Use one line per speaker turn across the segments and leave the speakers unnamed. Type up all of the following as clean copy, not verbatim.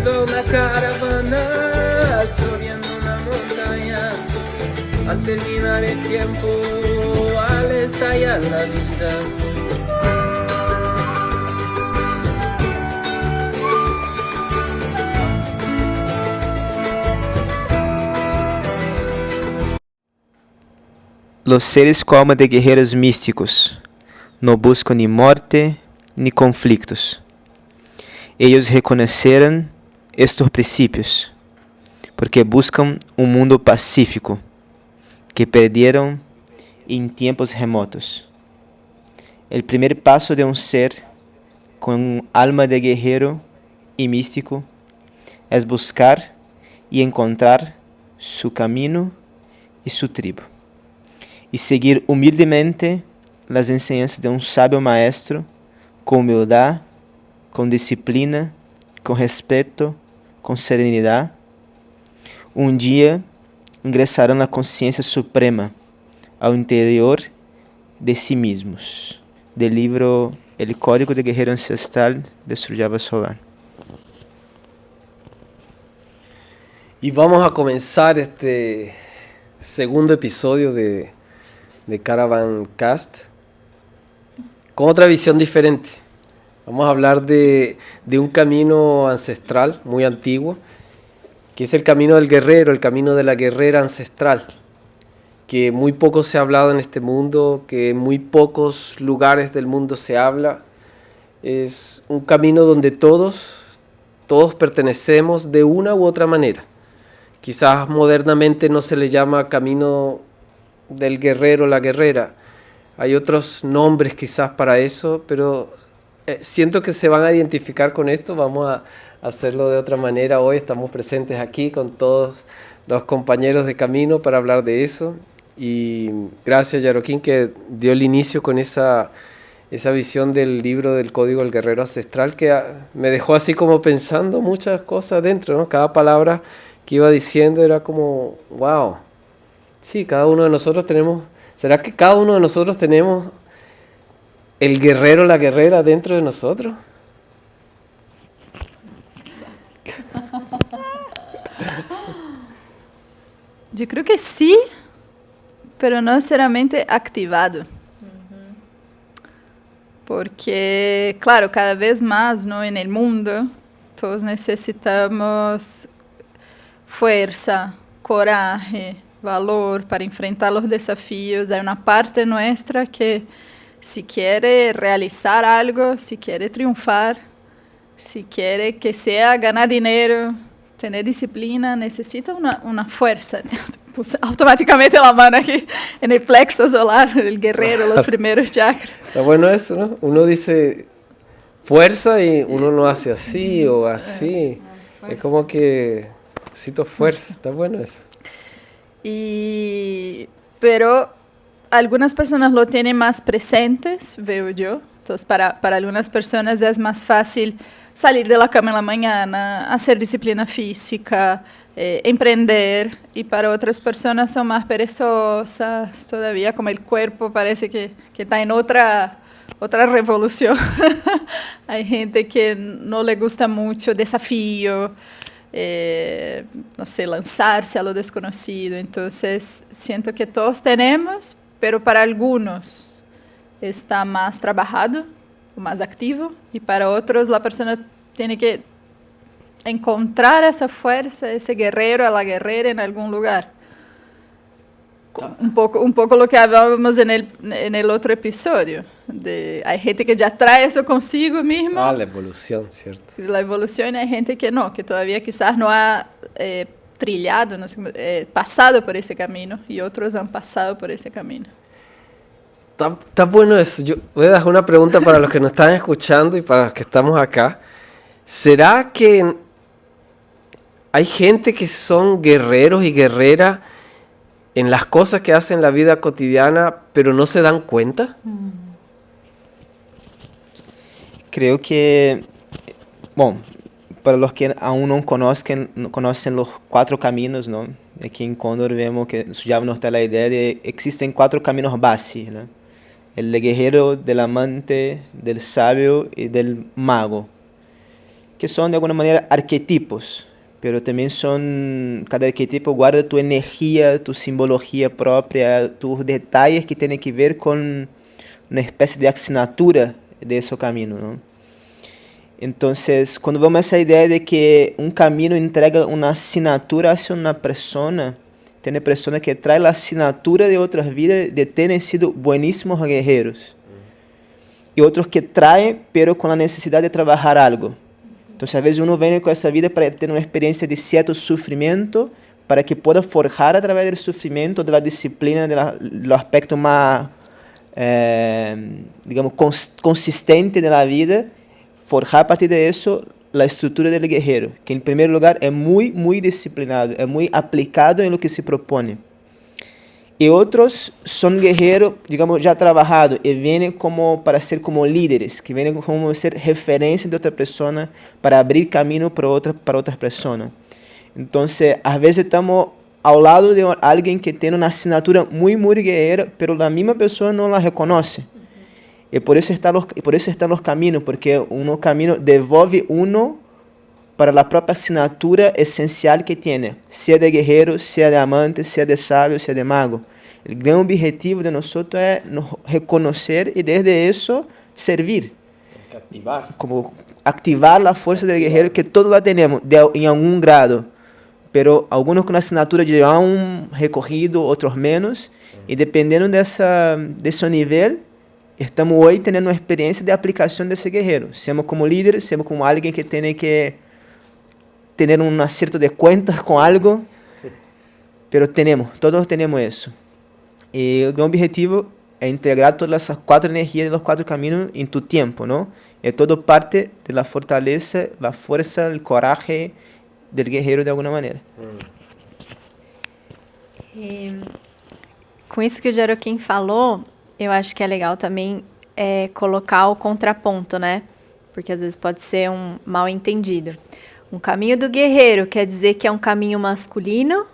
iba una caravana subiendo una montaña. Al terminar el tiempo, al estallar la vida.
Los seres com alma de guerreiros místicos no buscam ni morte ni conflictos. Ellos reconheceram estes princípios porque buscam um mundo pacífico que perderam em tempos remotos. O primeiro passo de um ser com alma de guerreiro e místico é buscar e encontrar su caminho e su tribo, e seguir humildemente as enseñanças de um sábio maestro com humildade, com disciplina, com respeito, com serenidade. Um dia ingressarão na consciência suprema ao interior de si mesmos. Del livro El Código de Guerreiro Ancestral de Sujava Solar.
Y vamos a comenzar este segundo episodio de Caravan Cast con otra visión diferente. Vamos a hablar de un camino ancestral muy antiguo, que es el camino del guerrero, el camino de la guerrera ancestral, que muy poco se ha hablado en este mundo, que en muy pocos lugares del mundo se habla. Es un camino donde todos pertenecemos de una u otra manera. Quizás modernamente no se le llama camino del guerrero, la guerrera. Hay otros nombres quizás para eso, pero siento que se van a identificar con esto. Vamos a hacerlo de otra manera. Hoy estamos presentes aquí con todos los compañeros de camino para hablar de eso. Y gracias, Yaroquín, que dio el inicio con esa visión del libro del Código del Guerrero Ancestral, que me dejó así como pensando muchas cosas dentro, ¿no? Cada palabra que iba diciendo era como, wow. Sí, cada uno de nosotros tenemos, ¿será que cada uno de nosotros tenemos el guerrero, la guerrera dentro de nosotros?
Yo creo que sí, pero no necesariamente activado. Porque, claro, cada vez más, ¿no? En el mundo, todos necesitamos fuerza, coraje, valor para enfrentar los desafíos. Hay una parte nuestra que si quiere realizar algo, si quiere triunfar, si quiere que sea ganar dinero, tener disciplina, necesita una fuerza. Puse automáticamente la mano aquí en el plexo solar, el guerrero, los primeros chakras.
Está bueno eso, ¿no? Uno dice fuerza y uno no hace así o así. Es como que necesito fuerza, está bueno eso.
Pero algunas personas lo tienen más presentes, veo yo. Entonces, para algunas personas es más fácil salir de la cama en la mañana, hacer disciplina física, emprender. Y para otras personas son más perezosas todavía, como el cuerpo parece que está en otra revolución. Hay gente que no le gusta mucho desafío, no sé, lanzarse a lo desconocido. Entonces, siento que todos tenemos, pero para algunos está más trabajado, más activo, y para otros la persona tiene que encontrar esa fuerza, ese guerrero, a la guerrera en algún lugar. Un poco lo que hablábamos en el otro episodio. Hay gente que ya trae eso consigo mismo.
La evolución, ¿cierto?
La evolución, hay gente que no, que todavía quizás no ha trillado, no sé, pasado por ese camino, y otros han pasado por ese camino.
Está bueno eso. Yo voy a dejar una pregunta para los que nos están escuchando y para los que estamos acá. ¿Será que hay gente que son guerreros y guerreras en las cosas que hacen en la vida cotidiana, pero no se dan cuenta?
Creo que, bom, para los que aún no conocen los 4 caminos, ¿no? Aquí en Cóndor vemos que ya nos da la idea de que existen 4 caminos base, ¿no? El del guerrero, del amante, del sabio y del mago, que são de alguma maneira arquetipos, pero também cada arquetipo guarda tu energia, tu simbologia própria, tus detalhes que têm que ver com uma espécie de assinatura desse caminho, não? Então, quando vamos a essa ideia de que um caminho entrega uma assinatura hacia uma pessoa, tem pessoas que trazem a assinatura de outras vidas de terem sido bueníssimos guerreiros. E outros que trazem, pero com a necessidade de trabalhar algo. Então, às vezes, uno vem com essa vida para ter uma experiência de certo sofrimento, para que possa forjar através do sofrimento, da disciplina, do aspecto mais, digamos, consistente da vida, forjar a partir de isso a estrutura do guerreiro, que em primeiro lugar é muito disciplinado, é muito aplicado em lo que se propõe. E outros são guerreiros, digamos, já trabalhados e vêm para ser como líderes, que vêm como ser referência de outra pessoa para abrir caminho para outras pessoas. Então, às vezes estamos ao lado de alguém que tem uma assinatura muito guerreira, mas a mesma pessoa não a reconhece. E por isso estão os caminhos, porque um caminho devolve para a própria assinatura essencial que tem, seja de guerreiro, seja de amante, seja de sábio, seja de mago. O grande objetivo de nós é nos reconhecer e desde isso servir. Como activar a força do guerreiro que todos lá temos, em algum grado. Pero alguns com assinatura de recorrido, outros menos, e dependendo desse nível, estamos hoje tendo uma experiência de aplicação desse guerreiro. Semos como líderes, semos como alguém que tem que ter um acerto de contas com algo, pero todos temos isso. E o grande objetivo é integrar todas essas 4 energias dos 4 caminhos em tu tempo, não? É todo parte da fortaleza, da força, do coragem do guerreiro de alguma maneira.
Com isso que o Jeroquim falou, eu acho que é legal também colocar o contraponto, né? Porque às vezes pode ser um mal entendido. Um caminho do guerreiro quer dizer que é um caminho masculino,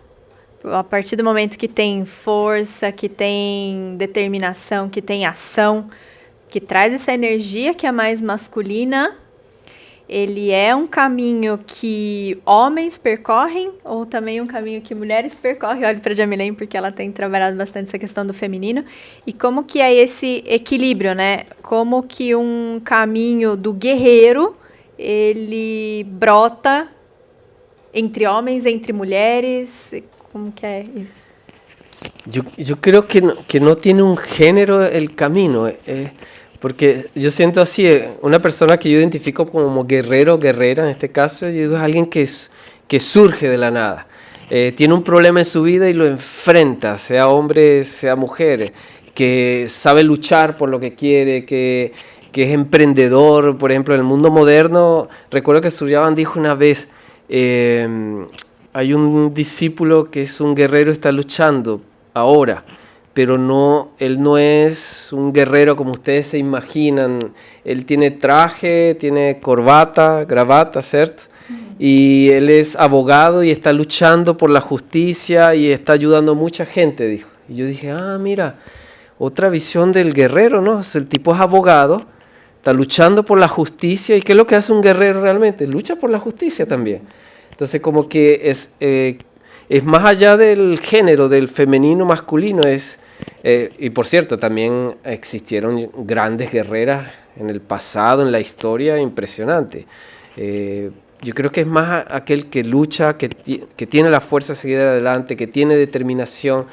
a partir do momento que tem força, que tem determinação, que tem ação, que traz essa energia que é mais masculina, ele é um caminho que homens percorrem ou também um caminho que mulheres percorrem? Olho para a Jamilene porque ela tem trabalhado bastante essa questão do feminino. E como que é esse equilíbrio, né? Como que um caminho do guerreiro, ele brota entre homens, entre mulheres? Como que é isso?
Yo creo que no tiene un género el camino, porque yo siento así, una persona que yo identifico como guerrero, guerrera en este caso, yo digo, es alguien que surge de la nada, tiene un problema en su vida y lo enfrenta, sea hombre, sea mujer, que sabe luchar por lo que quiere, que es emprendedor. Por ejemplo, en el mundo moderno, recuerdo que Suryavan dijo una vez, hay un discípulo que es un guerrero, está luchando ahora, pero él no es un guerrero como ustedes se imaginan. Él tiene traje, tiene corbata, gravata, ¿cierto? Y él es abogado y está luchando por la justicia y está ayudando a mucha gente, dijo. Y yo dije, mira, otra visión del guerrero, ¿no? El tipo es abogado, está luchando por la justicia. ¿Y qué es lo que hace un guerrero realmente? Lucha por la justicia también. Entonces, como que es más allá del género, del femenino, masculino. Y por cierto, también existieron grandes guerreras en el pasado, en la historia, impresionante. Yo creo que es más aquel que lucha, que tiene la fuerza de seguir adelante, que tiene determinación,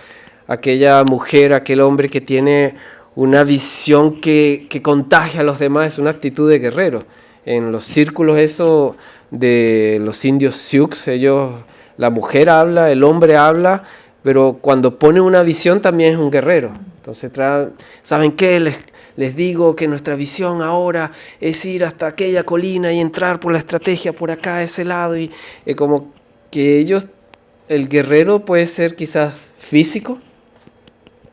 aquella mujer, aquel hombre que tiene una visión que contagia a los demás, es una actitud de guerrero. En los círculos eso de los indios Sioux, la mujer habla, el hombre habla, pero cuando pone una visión también es un guerrero. Entonces, ¿saben qué? Les digo que nuestra visión ahora es ir hasta aquella colina y entrar por la estrategia por acá, a ese lado. Y como que el guerrero puede ser quizás físico,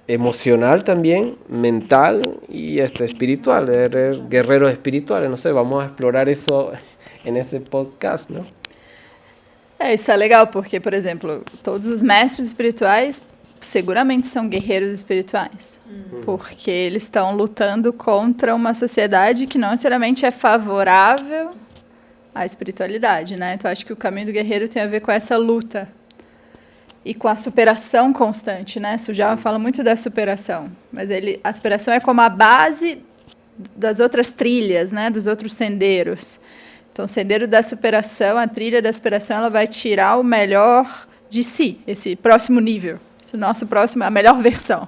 emocional también, mental y hasta espiritual, guerreros espirituales. No sé, vamos a explorar eso en esse podcast, não?
Está legal, porque, por exemplo, todos os mestres espirituais seguramente são guerreiros espirituais, porque eles estão lutando contra uma sociedade que não necessariamente é favorável a espiritualidade, né? Então, acho que o caminho do guerreiro tem a ver com essa luta e com a superação constante, né? Sujava fala muito da superação, mas a superação é como a base das outras trilhas, né? Dos outros sendeiros. Então, o sendeiro da superação, a trilha da superação, ela vai tirar o melhor de si, esse próximo nível, esse nosso próximo, a melhor versão.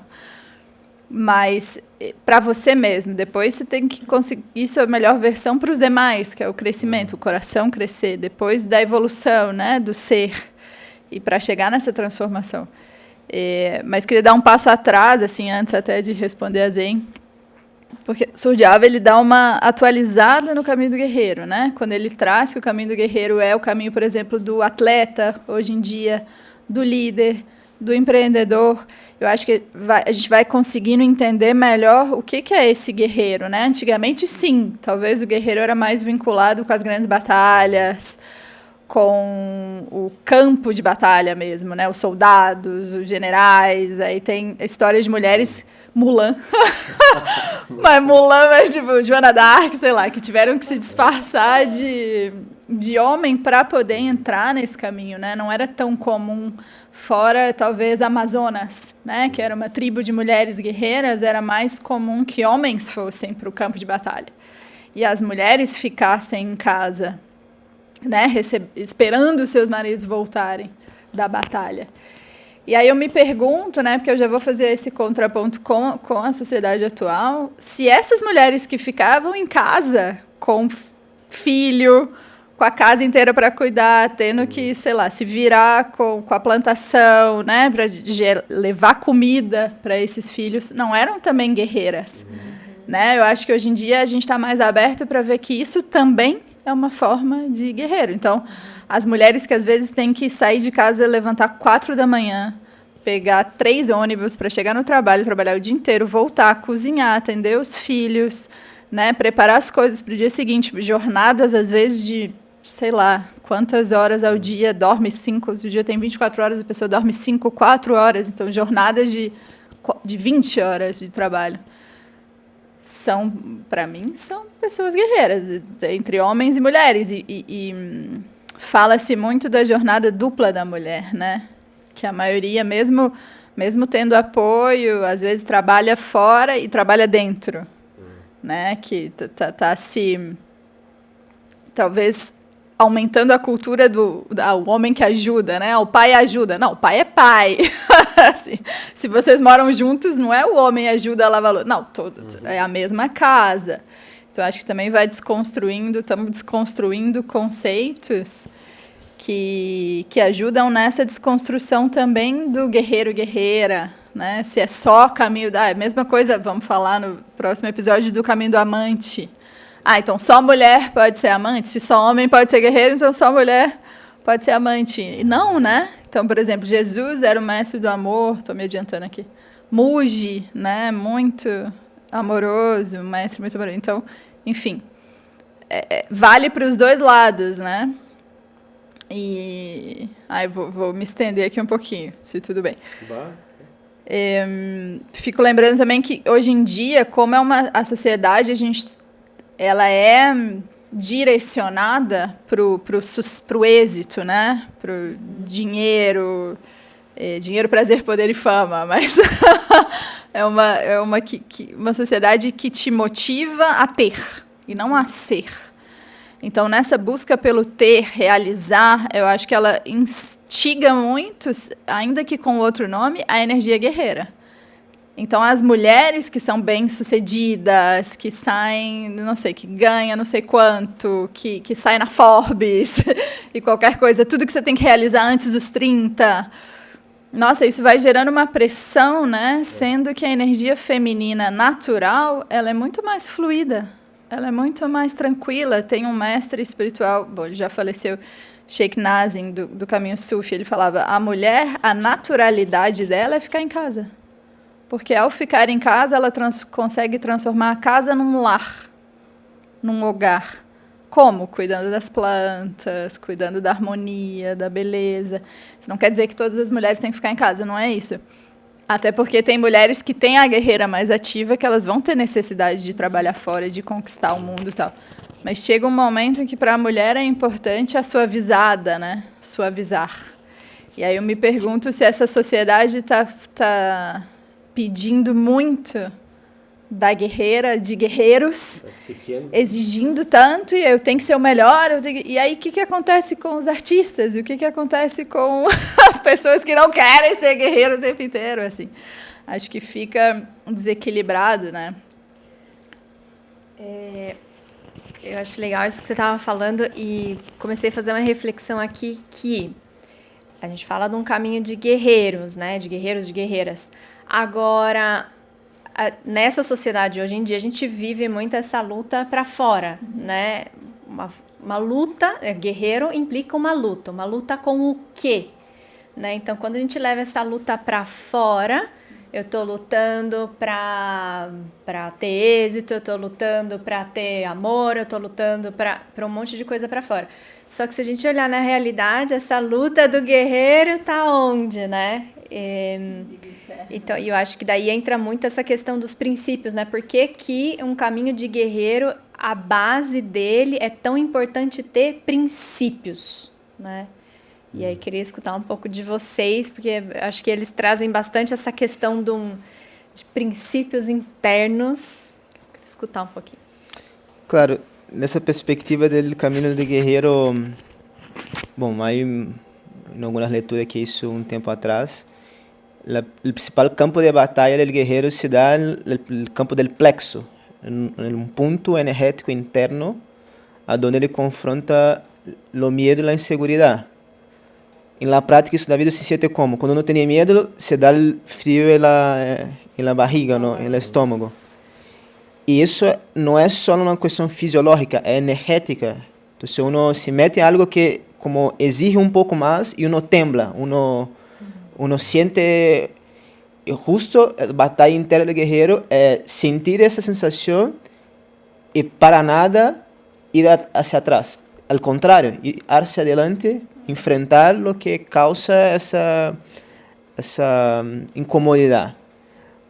Mas para você mesmo, depois você tem que conseguir sua melhor versão para os demais, que é o crescimento, o coração crescer, depois da evolução, né, do ser, e para chegar nessa transformação. Mas queria dar um passo atrás, assim, antes até de responder a Zen, porque Surjava, ele dá uma atualizada no caminho do guerreiro, né? Quando ele traz que o caminho do guerreiro é o caminho, por exemplo, do atleta, hoje em dia, do líder, do empreendedor. Eu acho que a gente vai conseguindo entender melhor o que é esse guerreiro, né? Antigamente, sim, talvez o guerreiro era mais vinculado com as grandes batalhas, com o campo de batalha mesmo, né? Os soldados, os generais, aí tem histórias de mulheres... Mulan, mas tipo, Joana d'Arc, sei lá, que tiveram que se disfarçar de homem para poder entrar nesse caminho, né? Não era tão comum, fora talvez Amazonas, né? Que era uma tribo de mulheres guerreiras, era mais comum que homens fossem para o campo de batalha e as mulheres ficassem em casa, né? Esperando os seus maridos voltarem da batalha. E aí eu me pergunto, né, porque eu já vou fazer esse contraponto com a sociedade atual, se essas mulheres que ficavam em casa com filho, com a casa inteira para cuidar, tendo que, sei lá, se virar com a plantação, né, para levar comida para esses filhos, não eram também guerreiras, né? Eu acho que hoje em dia a gente está mais aberto para ver que isso também é uma forma de guerreiro. Então, as mulheres que às vezes têm que sair de casa e levantar 4 da manhã, pegar 3 ônibus para chegar no trabalho, trabalhar o dia inteiro, voltar, cozinhar, atender os filhos, né, preparar as coisas para o dia seguinte, jornadas às vezes de, sei lá, quantas horas ao dia, dorme 5, o dia tem 24 horas, a pessoa dorme 5, 4 horas, então jornadas de 20 horas de trabalho. Para mim, são pessoas guerreiras, entre homens e mulheres, e fala-se muito da jornada dupla da mulher, né? Que a maioria, mesmo tendo apoio, às vezes trabalha fora e trabalha dentro, né? Que tá se, talvez, aumentando a cultura do homem que ajuda, né? O pai ajuda. Não, o pai é pai. Assim, se vocês moram juntos, não é o homem ajuda a lavar louça. Não, é a mesma casa. Então, acho que também estamos desconstruindo conceitos que ajudam nessa desconstrução também do guerreiro-guerreira, né? Se é só caminho da... mesma coisa, vamos falar no próximo episódio do caminho do amante. Então só mulher pode ser amante? Se só homem pode ser guerreiro, então só mulher pode ser amante. E não, né? Então, por exemplo, Jesus era o mestre do amor, estou me adiantando aqui. Muge, né? Muito amoroso, um mestre muito amoroso. Então, enfim, vale para os dois lados, né? E vou me estender aqui um pouquinho, se tudo bem. Fico lembrando também que hoje em dia, como a sociedade, ela é direcionada para o êxito, né? Para o dinheiro, prazer, poder e fama, mas é uma sociedade que te motiva a ter e não a ser. Então, nessa busca pelo ter, realizar, eu acho que ela instiga muito, ainda que com outro nome, a energia guerreira. Então, as mulheres que são bem-sucedidas, que saem, não sei, que ganham não sei quanto, que saem na Forbes e qualquer coisa, tudo que você tem que realizar antes dos 30. Nossa, isso vai gerando uma pressão, né? Sendo que a energia feminina natural, ela é muito mais fluida, ela é muito mais tranquila. Tem um mestre espiritual, bom, ele já faleceu, Sheikh Nazim, do Caminho Sufi, ele falava, a mulher, a naturalidade dela é ficar em casa. Porque ao ficar em casa, ela consegue transformar a casa num lar, num hogar. Como? Cuidando das plantas, cuidando da harmonia, da beleza. Isso não quer dizer que todas as mulheres têm que ficar em casa, não é isso. Até porque tem mulheres que têm a guerreira mais ativa, que elas vão ter necessidade de trabalhar fora, de conquistar o mundo e tal. Mas chega um momento em que para a mulher é importante a suavizada, né? Suavizar. E aí eu me pergunto se essa sociedade está pedindo muito da guerreira, de guerreiros, exigindo tanto, e eu tenho que ser o melhor. E aí o que acontece com os artistas? E o que acontece com as pessoas que não querem ser guerreiros o tempo inteiro? Assim? Acho que fica desequilibrado, né?
Eu acho legal isso que você estava falando e comecei a fazer uma reflexão aqui que a gente fala de um caminho de guerreiros, né? De guerreiros, de guerreiras. Agora, nessa sociedade hoje em dia, a gente vive muito essa luta para fora, né? Uma luta, guerreiro implica uma luta com o quê? Né? Então, quando a gente leva essa luta para fora, eu estou lutando para ter êxito, eu estou lutando para ter amor, eu estou lutando para um monte de coisa para fora. Só que se a gente olhar na realidade, essa luta do guerreiro está onde, né? Então, eu acho que daí entra muito essa questão dos princípios, né? Por que um caminho de guerreiro, a base dele é tão importante ter princípios, né? E aí queria escutar um pouco de vocês, porque acho que eles trazem bastante essa questão de princípios internos. Queria escutar um pouquinho.
Claro, nessa perspectiva do caminho de guerreiro, bom, aí em algumas leituras que isso um tempo atrás, o principal campo de batalha do guerreiro se dá no campo del plexo, um ponto energético interno, onde ele confronta o medo e a inseguridade. Em la prática, isso da vida se siente como? Quando não tem medo, se dá frio na barriga, no estômago. E isso não é só uma questão fisiológica, é energética. Então, se uno se mete em algo que como exige um pouco mais, e uno tembla, uno siente... Justo a batalha interna do guerreiro é sentir essa sensação e para nada ir hacia atrás. Al contrário, ir hacia adelante, enfrentar o que causa essa incomodidade.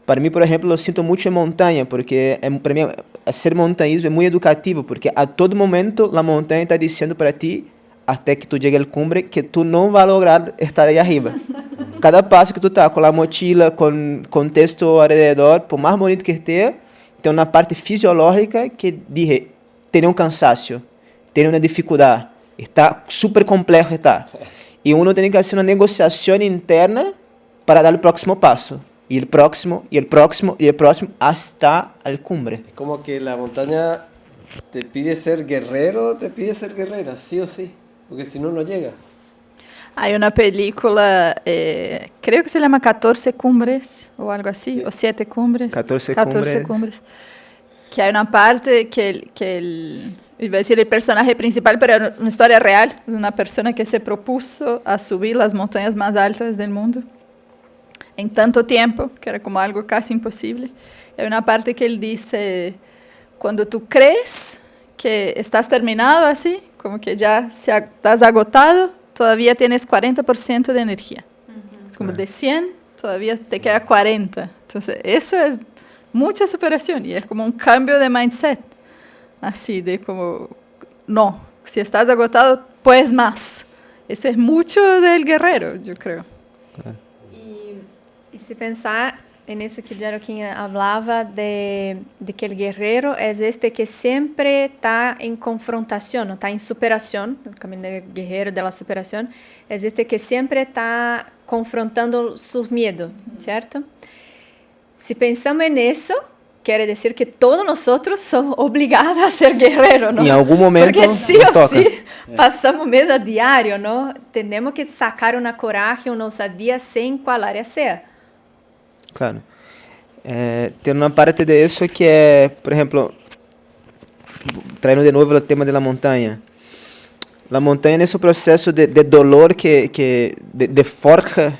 Para mim, por exemplo, eu sinto muito em montanha, porque para mim, ser montanhismo é muito educativo, porque a todo momento a montanha está dizendo para ti, até que tu chegue ao cumbre, que tu não vai lograr estar aí arriba. Cada passo que tu tá com a mochila, com contexto ao redor, por mais bonito que esteja, tem uma parte fisiológica que diz, tem um cansaço, tem uma dificuldade, está super complexo, está. E uno tem que fazer uma negociação interna para dar o próximo passo. Y el próximo, y el próximo, y el próximo, hasta el cumbre.
Es como que la montaña te pide ser guerrero, te pide ser guerrera, sí o sí, porque si no, no llega.
Hay una película, creo que se llama 14 Cumbres, o algo así, sí. O 7 Cumbres.
14
Cumbres. Que hay una parte iba a decir el personaje principal, pero es una historia real, de una persona que se propuso a subir las montañas más altas del mundo en tanto tiempo, que era como algo casi imposible. Hay una parte que él dice, cuando tú crees que estás terminado así, como que ya estás agotado, todavía tienes 40% de energía. Uh-huh. Es como de 100, todavía te queda 40. Entonces, eso es mucha superación y es como un cambio de mindset. Así, de como, no, si estás agotado, puedes más. Eso es mucho del guerrero, yo creo.
Claro.
Y si pensar en eso que Joaquín hablaba de que el guerrero es este que siempre está en confrontación, no está en superación, el camino del guerrero de la superación, es este que siempre está confrontando sus miedos, ¿cierto? Si pensamos en eso, quiere decir que todos nosotros somos obligados a ser guerreros, ¿no?
En algún momento
porque sí o
toca.
sí pasamos medo a diario, ¿no? Tenemos que sacar una coraje, una osadía, sin cual área sea.
Claro. Tem uma parte disso que é, por exemplo, trazendo de novo o tema da montanha. A montanha nesse processo de dolor que forja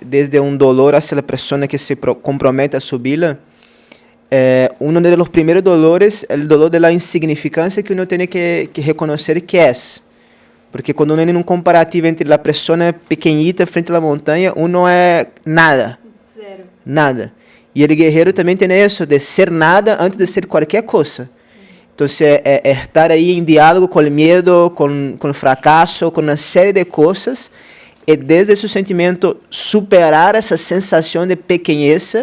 desde um dolor hacia a pessoa que se compromete a subir-la. Um dos primeiros dolores é o dolor da insignificância que uno tem que reconhecer que é. Porque quando uno tem um comparativo entre a pessoa pequenita frente à montanha, uno é nada.
Zero.
Nada. E o guerreiro também tem isso, de ser nada antes de ser qualquer coisa. Entonces, estar ahí en diálogo con el miedo, con el fracaso, con una serie de cosas, y desde su sentimiento superar esa sensación de pequeñez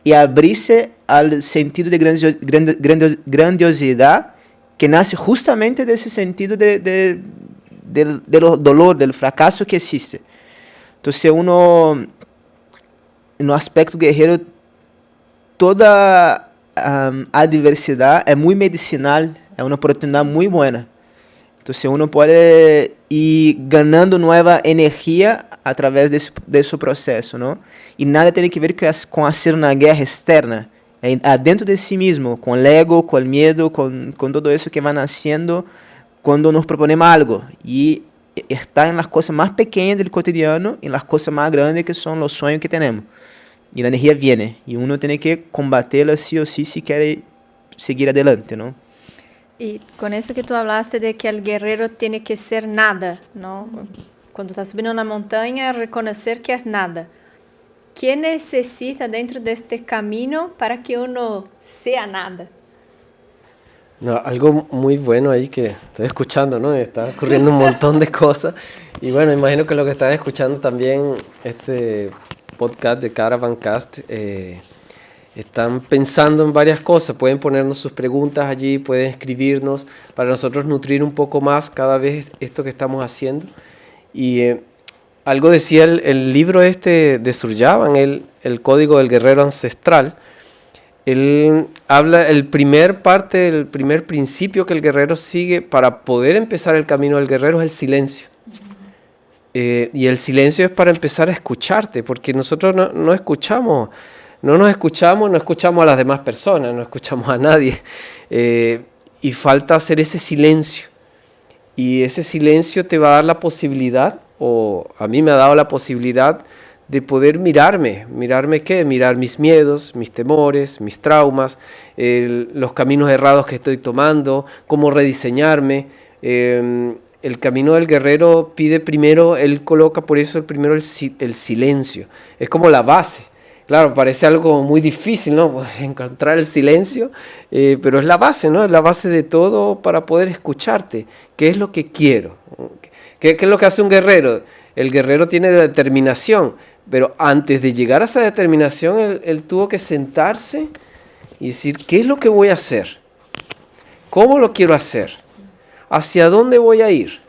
y abrirse al sentido de grandiosidad que nace justamente de ese sentido del dolor, del fracaso que existe. Entonces, uno, en un aspecto guerrero, toda adversidad es muy medicinal, es una oportunidad muy buena. Entonces, uno puede ir ganando nueva energía a través de su proceso, ¿no? Y nada tiene que ver con hacer una guerra externa, adentro de sí mismo, con el ego, con el miedo, con todo eso que van haciendo cuando nos proponemos algo. Y está en las cosas más pequeñas del cotidiano y en las cosas más grandes que son los sueños que tenemos. Y la energía viene, y uno tiene que combatirla sí o sí si quiere seguir adelante, ¿no?
Y con eso que tú hablaste de que el guerrero tiene que ser nada, ¿no? Cuando está subiendo una montaña, reconocer que es nada. ¿Qué necesita dentro de este camino para que uno sea nada?
No, algo muy bueno ahí que estoy escuchando, ¿no? Está ocurriendo un montón de cosas. Y bueno, imagino que lo que están escuchando también, este podcast de Caravan Cast, están pensando en varias cosas. Pueden ponernos sus preguntas allí, pueden escribirnos para nosotros nutrir un poco más cada vez esto que estamos haciendo. Y algo decía el libro este de Suryavan, el Código del Guerrero Ancestral. Él habla, el primer principio que el guerrero sigue para poder empezar el camino del guerrero es el silencio. Y el silencio es para empezar a escucharte, porque nosotros no nos escuchamos a las demás personas, no escuchamos a nadie. Y falta hacer ese silencio. Y ese silencio te va a dar la posibilidad, o a mí me ha dado la posibilidad de poder mirarme. ¿Mirarme qué? Mirar mis miedos, mis temores, mis traumas, los caminos errados que estoy tomando, cómo rediseñarme. El camino del guerrero pide primero, él coloca por eso el silencio. Es como la base. Claro, parece algo muy difícil, ¿no? Encontrar el silencio, pero es la base, ¿no? Es la base de todo para poder escucharte. ¿Qué es lo que quiero? ¿Qué es lo que hace un guerrero? El guerrero tiene determinación, pero antes de llegar a esa determinación, él tuvo que sentarse y decir, ¿qué es lo que voy a hacer? ¿Cómo lo quiero hacer? ¿Hacia dónde voy a ir?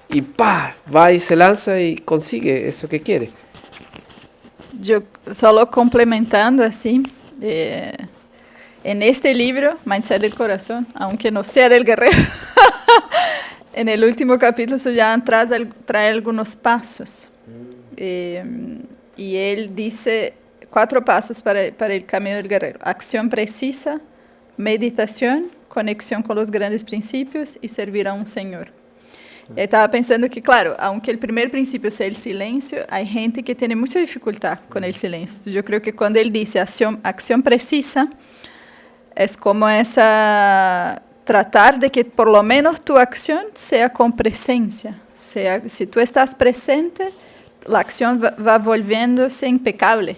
Y va y se lanza y consigue eso que quiere.
Yo solo complementando así, en este libro, Mindset del Corazón, aunque no sea del guerrero, en el último capítulo ya trae algunos pasos. Y él dice 4 pasos para el camino del guerrero: acción precisa, meditación, conexión con los grandes principios y servir a un Señor. Estaba pensando que, claro, aunque el primer principio sea el silencio, hay gente que tiene mucha dificultad con el silencio. Yo creo que cuando él dice acción precisa, es como tratar de que por lo menos tu acción sea con presencia. Si tú estás presente, la acción va volviéndose impecable.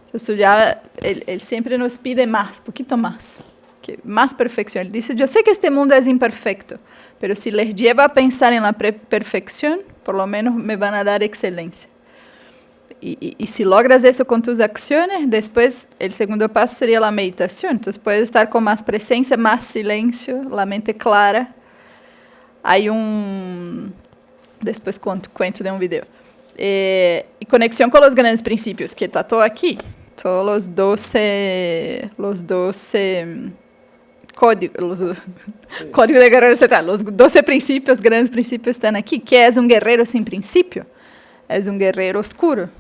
Entonces ya él siempre nos pide más, poquito más. Más perfección. Él dice, yo sé que este mundo es imperfecto, pero si les lleva a pensar en la perfección, por lo menos me van a dar excelencia. Y si logras eso con tus acciones, después el segundo paso sería la meditación. Entonces puedes estar con más presencia, más silencio, la mente clara. Hay después cuento de un video. Y conexión con los grandes principios, que está todo aquí. Todos los 12 códigos de guerrero central, los 12 principios, grandes principios están aquí. ¿Qué es un guerrero sin principio? Es un guerrero oscuro,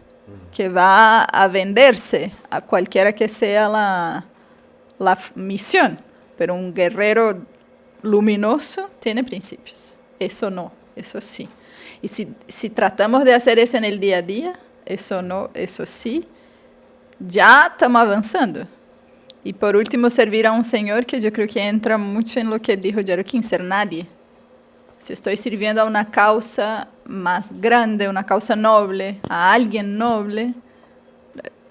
que va a venderse a cualquiera que sea la misión. Pero un guerrero luminoso tiene principios. Eso no, eso sí. Y si tratamos de hacer eso en el día a día, eso no, eso sí, ya estamos avanzando. Y por último, servir a un Señor, que yo creo que entra mucho en lo que dijo Yaroquín, ser nadie. Si estoy sirviendo a una causa más grande, una causa noble, a alguien noble,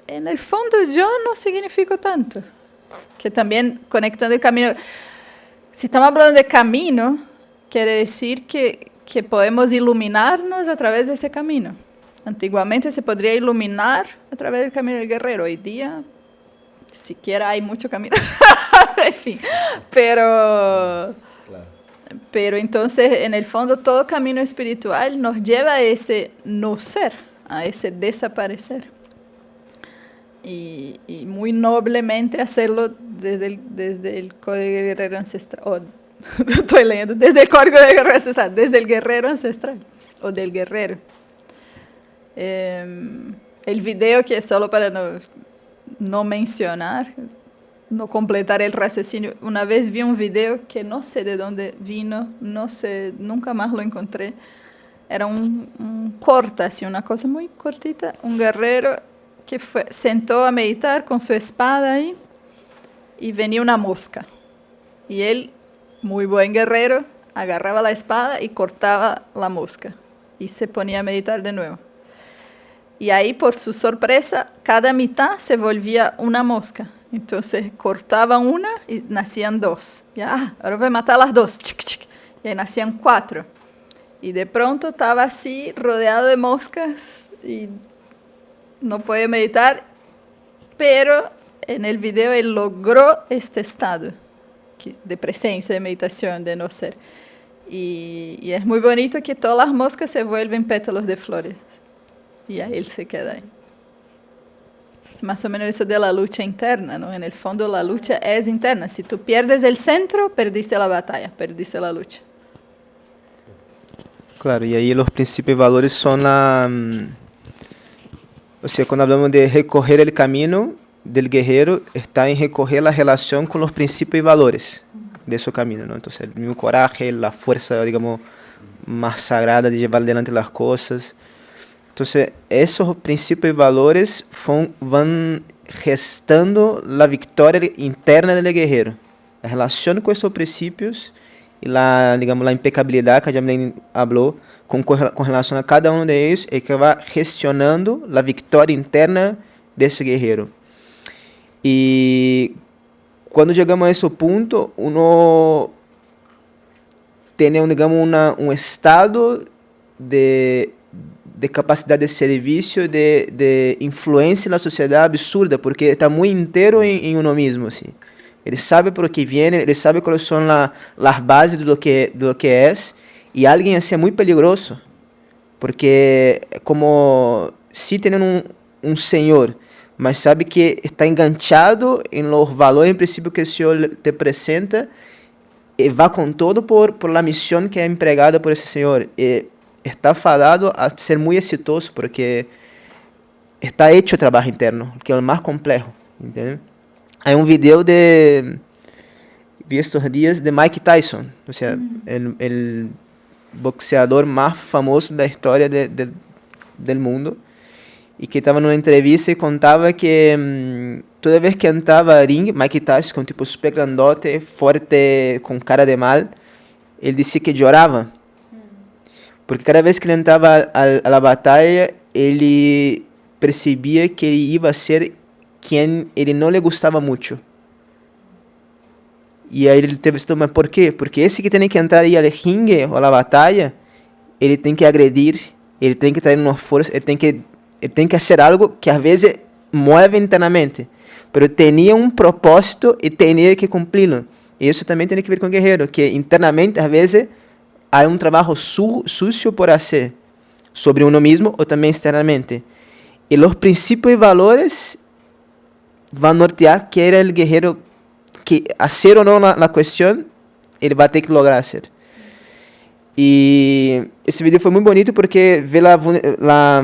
en el fondo yo no significo tanto. Que también conectando el camino, si estamos hablando de camino, quiere decir que podemos iluminarnos a través de ese camino. Antiguamente se podría iluminar a través del camino del guerrero. Hoy día, siquiera hay mucho camino. En fin, pero entonces, en el fondo, todo camino espiritual nos lleva a ese no ser, a ese desaparecer. Y muy noblemente hacerlo desde el código de guerrero ancestral. Estoy leyendo, desde el código de guerrero ancestral, desde el guerrero ancestral, o del guerrero. El video, que es solo para no mencionar, no completar el raciocinio. Una vez vi un video que no sé de dónde vino, no sé, nunca más lo encontré. Era un corta, así, una cosa muy cortita. Un guerrero que sentó a meditar con su espada ahí y venía una mosca. Y él, muy buen guerrero, agarraba la espada y cortaba la mosca. Y se ponía a meditar de nuevo. Y ahí, por su sorpresa, cada mitad se volvía una mosca. Entonces cortaban una y nacían dos. Ya, ahora voy a matar las dos. Y ahí nacían 4. Y de pronto estaba así, rodeado de moscas y no podía meditar. Pero en el video él logró este estado de presencia, de meditación, de no ser. Y es muy bonito que todas las moscas se vuelven pétalos de flores. Y ahí él se queda ahí. Es más o menos eso de la lucha interna, ¿no? En el fondo la lucha es interna. Si tú pierdes el centro, perdiste la batalla, perdiste la lucha.
Claro, y ahí los principios y valores son o sea, cuando hablamos de recorrer el camino del guerrero, está en recorrer la relación con los principios y valores de su camino, ¿no? Entonces, el mismo coraje, la fuerza, digamos, más sagrada de llevar adelante las cosas. Entonces, esos principios y valores van gestando la victoria interna del guerrero. La relación con esos principios y la impecabilidad que a Jamilene habló con relación a cada uno de ellos es que va gestionando la victoria interna de ese guerrero. Y cuando llegamos a ese punto, uno tiene, un estado de capacidad de servicio, de influencia en la sociedad absurda, porque está muy entero en uno mismo, así. Ele sabe por que viene, ele sabe cuáles son las bases de lo que es, y alguien así es muy peligroso, porque como si tienen un señor, mas sabe que está enganchado en los valores, en principio que el Señor te presenta, y va con todo por la misión que es empregada por ese Señor. Está fadado a ser muy exitoso porque está hecho el trabajo interno, que es el más complejo, ¿entiendes? Hay un video vi estos días de Mike Tyson, o sea, el boxeador más famoso de la historia del mundo, y que estaba en una entrevista y contaba que toda vez que entraba a ring, Mike Tyson, que es un tipo super grandote, fuerte, con cara de mal, él decía que lloraba. Porque cada vez que ele entrava a la batalha, ele percebia que ele ia ser quem ele não lhe gostava muito. E aí ele entrevistou, mas por quê? Porque esse que tem que entrar aí ao ringue ou à batalha, ele tem que agredir, ele tem que trazer uma força, ele tem que fazer algo que às vezes move internamente, mas tinha um propósito e tinha que cumpri-lo. E isso também tem que ver com o guerreiro, que internamente às vezes há um trabalho sucio por hacer sobre uno mismo ou também externamente. E os princípios e valores vão nortear que era o guerreiro, que hacer ou não na questão, ele vai ter que lograr hacer. E esse vídeo foi muito bonito porque vê a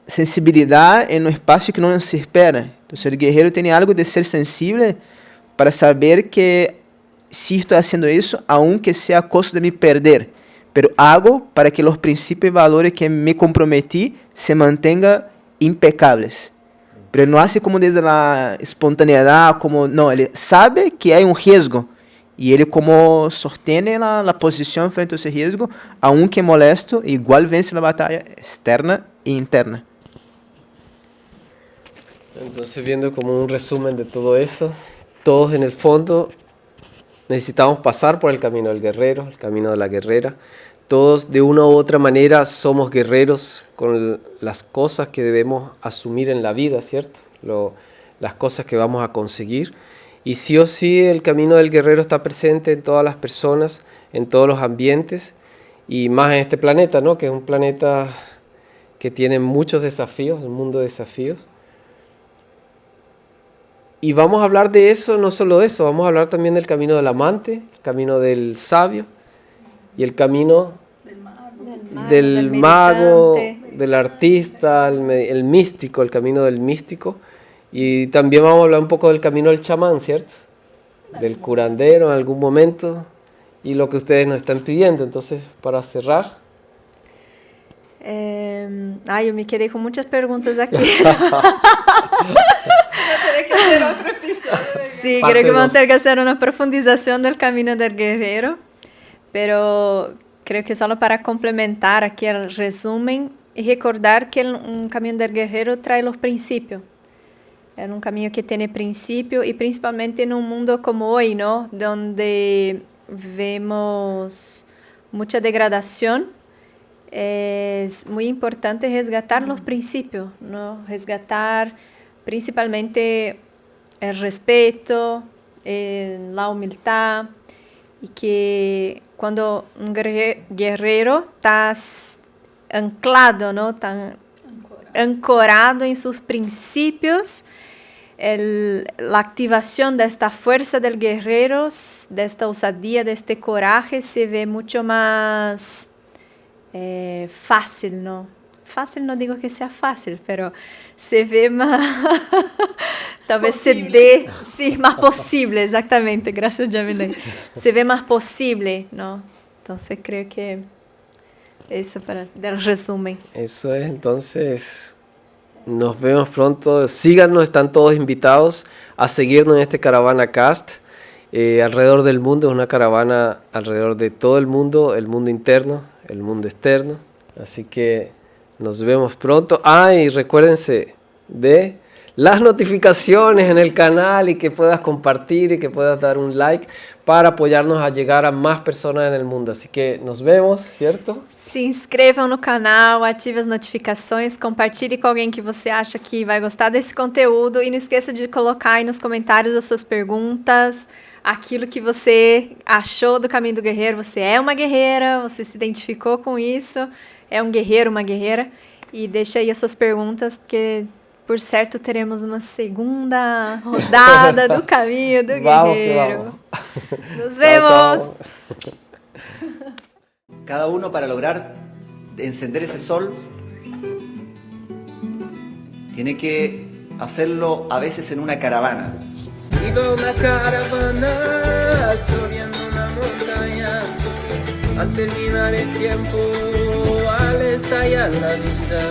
sensibilidade em um espaço que não se espera. Então, o guerreiro tem algo de ser sensível para saber que si estoy haciendo eso, aunque sea a costo de me perder, pero hago para que los principios y valores que me comprometí se mantengan impecables. Pero no hace como desde la espontaneidad, como no, él sabe que hay un riesgo y él como sostiene la posición frente a ese riesgo, aunque molesto, igual vence la batalla externa e interna.
Entonces, viendo como un resumen de todo eso, todos en el fondo necesitamos pasar por el camino del guerrero, el camino de la guerrera. Todos de una u otra manera somos guerreros con las cosas que debemos asumir en la vida, ¿cierto? Las cosas que vamos a conseguir. Y sí o sí el camino del guerrero está presente en todas las personas, en todos los ambientes y más en este planeta, ¿no? Que es un planeta que tiene muchos desafíos, un mundo de desafíos. Y vamos a hablar de eso, no solo de eso, vamos a hablar también del camino del amante, el camino del sabio y el camino del mago,
meditante.
del artista, el místico, el camino del místico. Y también vamos a hablar un poco del camino del chamán, ¿cierto? Del curandero en algún momento y lo que ustedes nos están pidiendo. Entonces, para cerrar.
Yo me quedé con muchas preguntas aquí.
Teria que hacer otro episodio.
Sí,
Parte
creo que vamos a
dos.
tener que hacer una profundización del camino del guerrero, pero creo que solo para complementar aquí el resumen y recordar que un camino del guerrero trae los principios. Es un camino que tiene principio y principalmente en un mundo como hoy, ¿no? Donde vemos mucha degradación. Es muy importante resgatar los principios, ¿no? Resgatar principalmente el respeto, la humildad, y que cuando un guerrero está anclado, ¿no? Tan ancorado en sus principios, la activación de esta fuerza del guerrero, de esta osadía, de este coraje, se ve mucho más fácil, ¿no? Fácil no digo que sea fácil, pero se ve más, talvez
Posible.
se dé, sí, más posible, exactamente, gracias Jamilei. Se ve más posible, ¿no? Entonces creo que eso para el resumen.
Eso es, entonces nos vemos pronto. Síganos, están todos invitados a seguirnos en este Caravana Cast. Alrededor del mundo, es una caravana alrededor de todo el mundo interno, el mundo externo. Así que nos vemos pronto. Y recuérdense de las notificaciones en el canal y que puedas compartir y que puedas dar un like para apoyarnos a llegar a más personas en el mundo. Así que nos vemos, ¿cierto?
Se inscrevam no canal, ative as notificações, compartilhe com alguém que você acha que vai gostar desse conteúdo e não esqueça de colocar aí nos comentários as suas perguntas, aquilo que você achou do Caminho do Guerreiro. Você é uma guerreira, você se identificou com isso, é um guerreiro, uma guerreira, e deixa aí as suas perguntas, porque por certo teremos uma segunda rodada do Caminho do Guerreiro. Nos vemos!
Chao, chao.
Cada uno para lograr encender ese sol tiene que hacerlo a veces en una caravana.
Iba una caravana subiendo una montaña. Al terminar el tiempo, al estallar la vida,